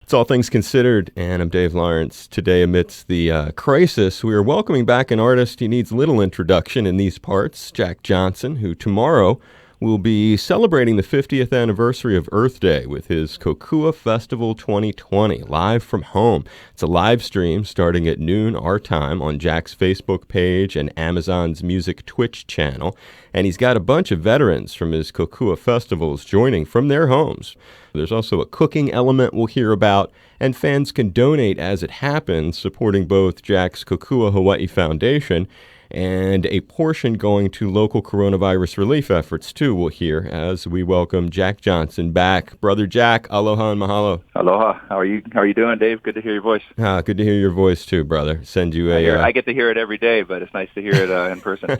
It's All Things Considered, and I'm Dave Lawrence. Today, amidst the crisis, we are welcoming back an artist who needs little introduction in these parts, Jack Johnson, who tomorrow will be celebrating the 50th anniversary of Earth Day with his Kokua Festival 2020, live from home. It's a live stream starting at noon our time on Jack's Facebook page and Amazon's Music Twitch channel. And he's got a bunch of veterans from his Kokua festivals joining from their homes. There's also a cooking element we'll hear about, and fans can donate as it happens, supporting both Jack's Kokua Hawaii Foundation and a portion going to local coronavirus relief efforts, too, we'll hear as we welcome Jack Johnson back. Brother Jack, aloha and mahalo. Aloha. How are you doing, Dave? Good to hear your voice. Good to hear your voice, too, brother. Send you I get to hear it every day, but it's nice to hear it in person.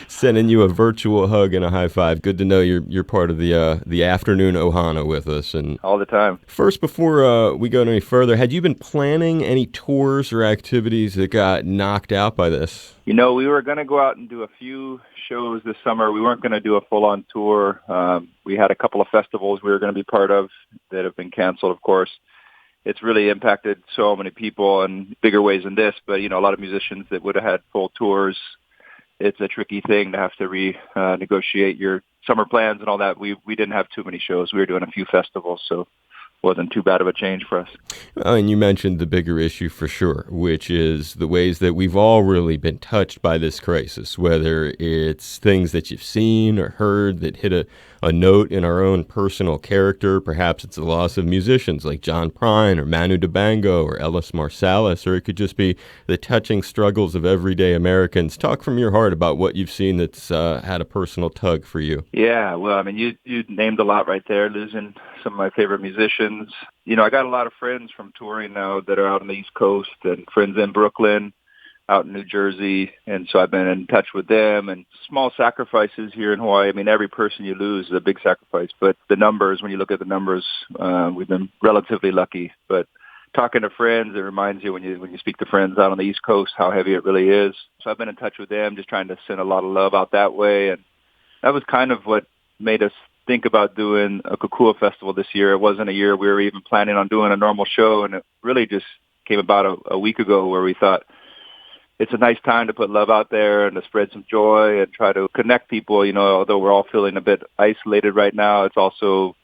Sending you a virtual hug and a high five. Good to know you're part of the afternoon ohana with us. And all the time. First, before we go any further, had you been planning any tours or activities that got knocked out by this? You know, we were going to go out and do a few shows this summer. We weren't going to do a full-on tour. We had a couple of festivals we were going to be part of that have been canceled, of course. It's really impacted so many people in bigger ways than this, but, you know, a lot of musicians that would have had full tours. It's a tricky thing to have to negotiate your summer plans and all that. We didn't have too many shows. We were doing a few festivals, so wasn't too bad of a change for us. And you mentioned the bigger issue for sure, which is the ways that we've all really been touched by this crisis, whether it's things that you've seen or heard that hit a note in our own personal character. Perhaps it's the loss of musicians like John Prine or Manu Dibango or Ellis Marsalis, or it could just be the touching struggles of everyday Americans. Talk from your heart about what you've seen that's had a personal tug for you. Yeah, well, I mean, you named a lot right there, losing some of my favorite musicians. You know, I got a lot of friends from touring now that are out on the East Coast and friends in Brooklyn, out in New Jersey, and so I've been in touch with them. And small sacrifices here in Hawaii. I mean, every person you lose is a big sacrifice, but the numbers, when you look at the numbers, we've been relatively lucky. But talking to friends, it reminds you when you speak to friends out on the East Coast how heavy it really is. So I've been in touch with them, just trying to send a lot of love out that way, and that was kind of what made us think about doing a Kokua festival this year. It wasn't a year we were even planning on doing a normal show, and it really just came about a week ago where we thought it's a nice time to put love out there and to spread some joy and try to connect people. You know, although we're all feeling a bit isolated right now, it's also,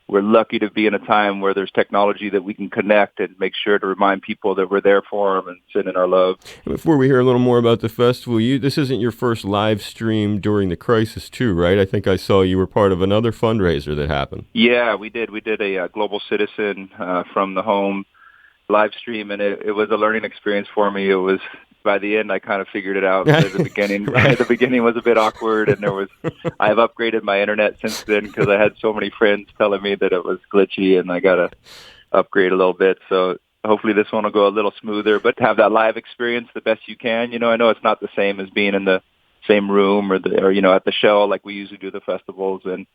we're lucky to be in a time where there's technology that we can connect and make sure to remind people that we're there for them and send in our love. Before we hear a little more about the festival, this isn't your first live stream during the crisis too, right? I think I saw you were part of another fundraiser that happened. Yeah, we did. We did a Global Citizen from the home live stream, and it was a learning experience for me. It was, by the end, I kind of figured it out. At the beginning, right. The beginning was a bit awkward, and I have upgraded my internet since then because I had so many friends telling me that it was glitchy, and I got to upgrade a little bit. So hopefully this one will go a little smoother, but have that live experience the best you can. You know, I know it's not the same as being in the same room or you know, at the shell like we usually do the festivals, and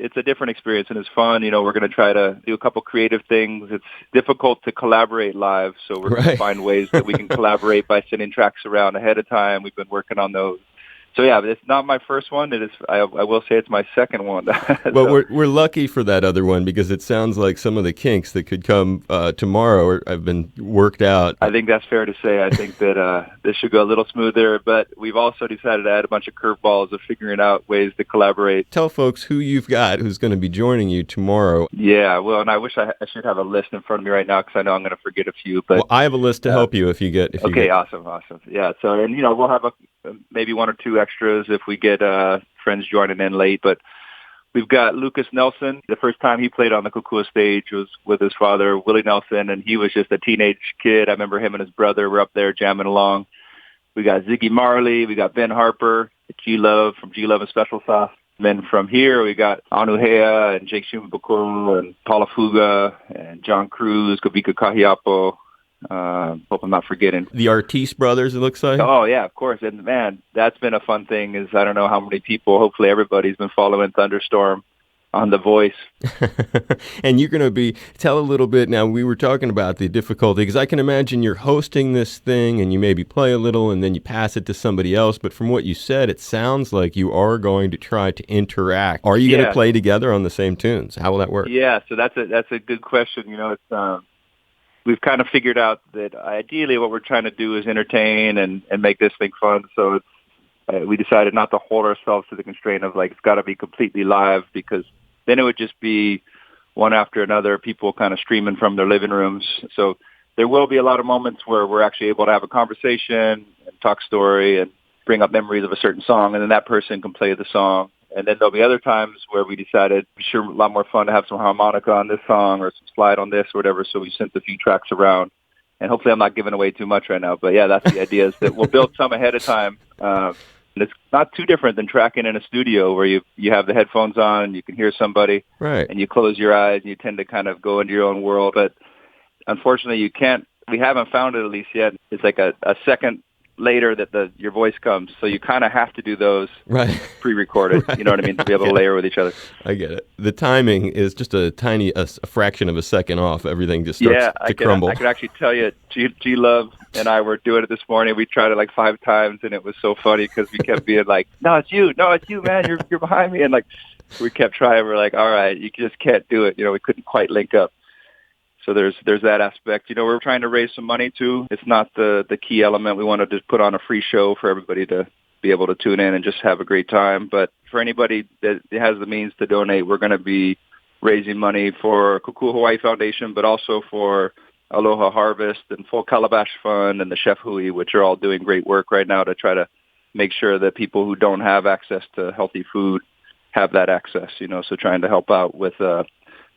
it's a different experience and it's fun. You know, we're going to try to do a couple creative things. It's difficult to collaborate live, so we're going to find ways that we can collaborate by sending tracks around ahead of time. We've been working on those. So yeah, it's not my first one. It is. I will say it's my second one. Well, we're lucky for that other one because it sounds like some of the kinks that could come tomorrow have been worked out. I think that's fair to say. I think that this should go a little smoother, but we've also decided to add a bunch of curveballs of figuring out ways to collaborate. Tell folks who you've got who's going to be joining you tomorrow. Yeah, well, and I wish I should have a list in front of me right now because I know I'm going to forget a few. But well, I have a list to help you if you get. Awesome. Yeah. So, and you know, we'll have maybe one or two extras if we get friends joining in late. But we've got Lucas Nelson. The first time he played on the Kokua stage was with his father, Willie Nelson, and he was just a teenage kid. I remember him and his brother were up there jamming along. We got Ziggy Marley. We got Ben Harper, G-Love from G-Love and Special Sauce. And then from here, we got Anu Hea and Jake Shumabukuro and Paula Fuga and John Cruz, Kavika Kahiapo. Hope I'm not forgetting. The Artiste brothers, it looks like. Oh, yeah, of course. And, man, that's been a fun thing is I don't know how many people, hopefully everybody's been following Thunderstorm. on the voice. And you're going to tell a little bit now. We were talking about the difficulty because I can imagine you're hosting this thing and you maybe play a little and then you pass it to somebody else. But from what you said, it sounds like you are going to try to interact. Are you going to play together on the same tunes? How will that work? Yeah, so that's a good question. It's we've kind of figured out that ideally what we're trying to do is entertain and make this thing fun. So it's we decided not to hold ourselves to the constraint of like it's got to be completely live, because then it would just be one after another, people kind of streaming from their living rooms. So there will be a lot of moments where we're actually able to have a conversation and talk story and bring up memories of a certain song, and then that person can play the song. And then there'll be other times where we decided it's sure a lot more fun to have some harmonica on this song or some slide on this or whatever. So we sent a few tracks around. And hopefully I'm not giving away too much right now. But yeah, that's the idea, is that we'll build some ahead of time. And it's not too different than tracking in a studio where you have the headphones on and you can hear somebody, right, and you close your eyes and you tend to kind of go into your own world. But unfortunately, you can't. We haven't found it, at least yet. It's like a second later that your voice comes, so you kind of have to do those right pre-recorded. Right. You know what I mean, to be able to layer with each other. I get it. The timing is just a fraction of a second off. Everything just starts to crumble. I could actually tell you, G Love and I were doing it this morning. We tried it like 5 times, and it was so funny because we kept being like, "No, it's you, man. You're behind me," and like we kept trying. We're like, "All right, you just can't do it." We couldn't quite link up. So there's that aspect. We're trying to raise some money too. It's not the key element. We want to just put on a free show for everybody to be able to tune in and just have a great time. But for anybody that has the means to donate, we're going to be raising money for Kukua Hawaii Foundation, but also for Aloha Harvest and Full Calabash Fund and the Chef Hui, which are all doing great work right now to try to make sure that people who don't have access to healthy food have that access. So trying to help out with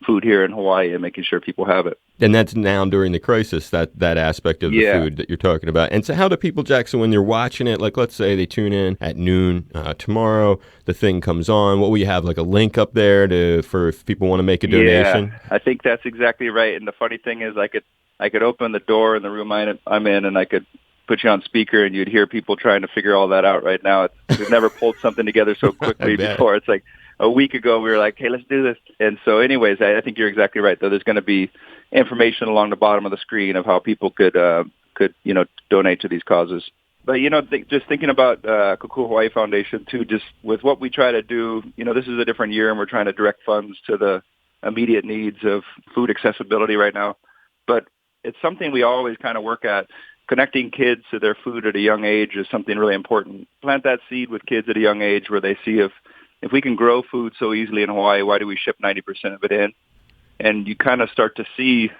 food here in Hawaii and making sure people have it. And that's now during the crisis, that aspect of the food that you're talking about. And so how do people, Jackson, when they're watching it, like let's say they tune in at noon tomorrow, the thing comes on, what will you have, like a link up there for if people want to make a donation? Yeah, I think that's exactly right. And the funny thing is I could open the door in the room I'm in, and I could put you on speaker and you'd hear people trying to figure all that out right now. We've never pulled something together so quickly before. It's like a week ago we were like, hey, let's do this. And so anyways, I think you're exactly right, though. There's going to be information along the bottom of the screen of how people could donate to these causes. But, just thinking about Kukua Hawaii Foundation, too, just with what we try to do, this is a different year and we're trying to direct funds to the immediate needs of food accessibility right now. But it's something we always kind of work at. Connecting kids to their food at a young age is something really important. Plant that seed with kids at a young age where they see if we can grow food so easily in Hawaii, why do we ship 90% of it in? And you kind of start to see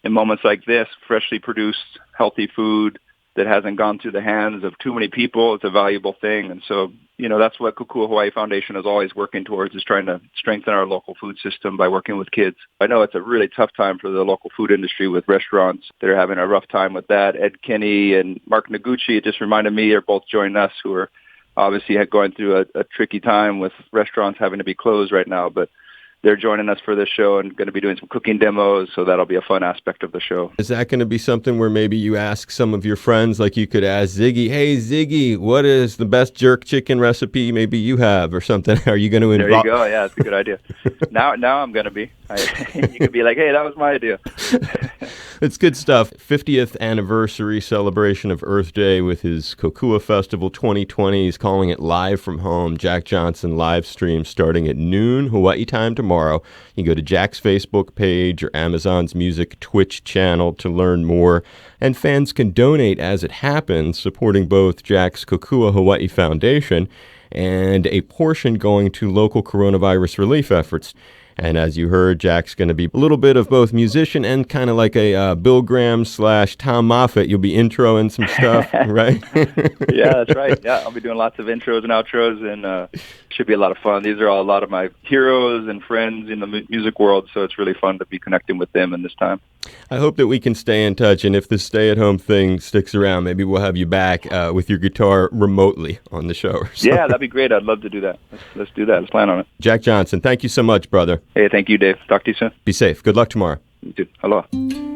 in moments like this, freshly produced, healthy food that hasn't gone through the hands of too many people. It's a valuable thing. And so, that's what Kukua Hawaii Foundation is always working towards, is trying to strengthen our local food system by working with kids. I know it's a really tough time for the local food industry with restaurants that are having a rough time with that. Ed Kinney and Mark Noguchi, it just reminded me, are both joining us, who are obviously going through a tricky time with restaurants having to be closed right now. But they're joining us for this show and going to be doing some cooking demos, so that'll be a fun aspect of the show. Is that going to be something where maybe you ask some of your friends, like you could ask Ziggy, hey, Ziggy, what is the best jerk chicken recipe maybe you have or something? Are you going to involve? There you go. Yeah, that's a good idea. Now I'm going to be. You could be like, hey, that was my idea. It's good stuff. 50th anniversary celebration of Earth Day with his Kokua Festival 2020. He's calling it Live from Home. Jack Johnson live stream starting at noon Hawaii time tomorrow. You can go to Jack's Facebook page or Amazon's Music Twitch channel to learn more. And fans can donate as it happens, supporting both Jack's Kukua Hawaii Foundation and a portion going to local coronavirus relief efforts. And as you heard, Jack's going to be a little bit of both musician and kind of like a Bill Graham / Tom Moffat. You'll be introing some stuff, right? Yeah, that's right. Yeah, I'll be doing lots of intros and outros, and should be a lot of fun. These are all a lot of my heroes and friends in the music world, so it's really fun to be connecting with them in this time. I hope that we can stay in touch, and if this stay-at-home thing sticks around, maybe we'll have you back with your guitar remotely on the show. Yeah, that'd be great. I'd love to do that. Let's do that. Let's plan on it. Jack Johnson, thank you so much, brother. Hey, thank you, Dave. Talk to you soon. Be safe. Good luck tomorrow. You too. Aloha.